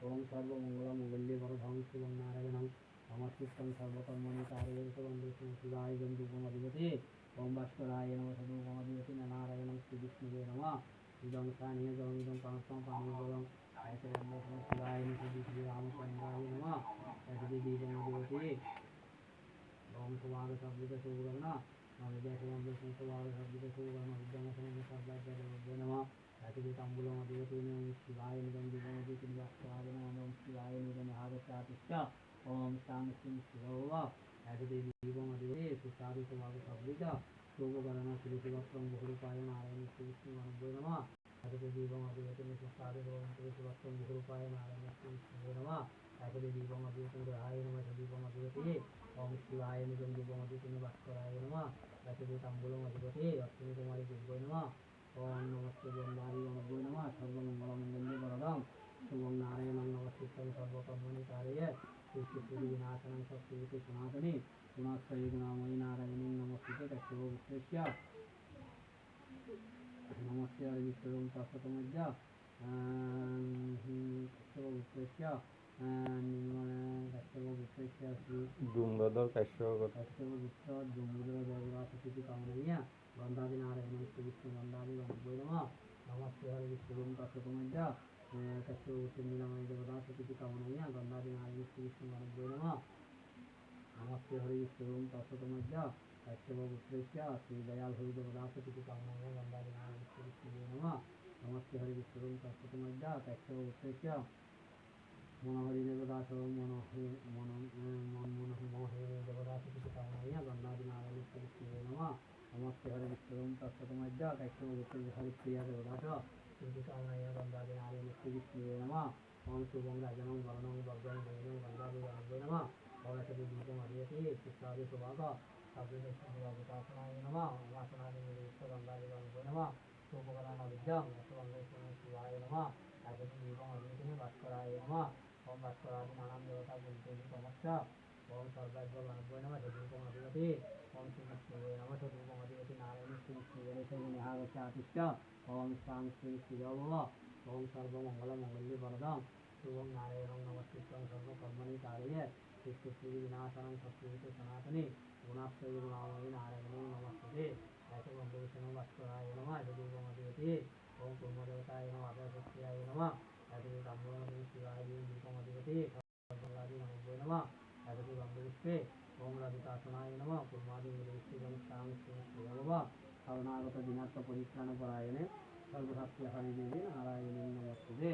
ओम सर्वमंगलमंगल्ये वरदां शिवं नारायणं नमस्कृतं सर्वकर्मणि कारयं सर्वं शिवाय गन्धूपमधिपते ओम भास्कराय नमः सदोपमधिपते नारायणं श्रीविष्णुवे नमः इदं स्थानीय जलमिदं कांस्तं पानीयजलं ऐश्वर्यं शिवाय श्री रामचन्द्राय नमः ऐश्वर्य दीपमधिपते ओम सुभाग शब्द सुगणना नमः सुभाग शब्द सुगणना विद्यम समझ शब्द नमः ऐश्वर्य तांबूलम अधिपते शिवाय निगम दीपमधिपते भास्कराय नमः शिवाय निगम आगतातिष्ठ ओम शांति शिवा ऐश्वर्य दीपमधिपते सुचारु सुभाग शब्द सुगणना श्री शिवस्त्रं बहुरूपाय नारायण श्री विष्णु नमः ऐश्वर्य दीपमधिपते सुचारु श्री शिवस्त्रं बहुरूपाय नारायण श्री विष्णु नमः ऐश्वर्य दीपमधिपते ग्रहाय नमः दीपमधिपते ओम शिवाय निगम दीपमधिपते भास्कराय नमः ऐश्वर्य तांबूलम अधिपते अश्विनी कुमारी दिव्य नमः ओम नमस्ते ब्रह्मादि नमो नमः सर्वमंगलमंगल्ये वरदां शुभं नारायणं नमस्कृतं सर्वकर्मणि कारये सृष्टिस्थिति विनाशनं सत्त्वयुते सनातने गुणाश्रये गुणामयि नारायणं नमस्ते तस्यो विश्वस्य नमस्ते हरिविष्णुं तत्सतमज्ज तस्यो विश्वस्य डूंगरधर कश्यप कामनैया गंधादि नारायण श्री विष्णु गंधादि नमो नमः नमस्ते हरि विष्णु तत्सतमज्ज तस्योन्निलमय देवता सती कामनैया गंधादि नारायण श्री विष्णु नमो नमः नमस्ते हरि विष्णु तत्सतमज्ज तस्योपुत्रस्य श्री दयाल हरि देवता सती कामनैया गंधादि नारायण श्री विष्णु नमः नमस्ते हरि विष्णु तत्सतमज्ज तस्योपुत्रस्य मनोहरि देवदास मनोहरि देवदास कामनैया गंधादि नारायण श्री विष्णु नमः नमस्ते हरि विष्णु तत्सतमज्ज तस्योपुत्रस्य हरिप्रिया देवदास श्री कामनैया गंधादि नारायण श्री विष्णु नमः ओम शुभं राजनं वरणं भद्रं देवं गंधादि नमः ओम ऐश्वर्य दीपम अधिपते सुचारु सुभाग शब्दनाय नमः वासनादि गंधादि नमः शुभकरण विद्यां शिवाय नमः ऐश्वर्य दीपम अधिपते भास्कराय नमः ओम भास्करादि नानां देवता गुणते समस्त ओम सर्वज्ञ नमः सदीपम अधिपते ओम श्री विष्णुवे नमः सदीपम अधिपते नारायण श्री विष्णुवे शैवनिहागत्यातिष्ठ ओम शांति शिवा ओम सर्वमंगलमंगल्ये वरदां शुभं नारायणं नमस्कृतं सर्वकर्मणि कारये सृष्टिस्थिति विनाशनं सत्त्वयुते सनातने गुणाश्रये गुणामयि नारायणं नमस्ते ऐश्वर्यं भास्कराय नमः सदीपम अधिपते ओम कुर्मदेवताय नमः आदर्शक्रियाय नमः ऐश्वर्य तांबूलम शिवाय दीपम अधिपते सर्वलादि नमो नमः ऐश्वर्य गंधपुष्पे ओम ललितासनाय नमः कुर्मादि निवेशितं शांति शिवा शरणागत दिनाथ परित्राण परायणे सर्वशास्त्र हरिदेवी नारायणी नमस्ते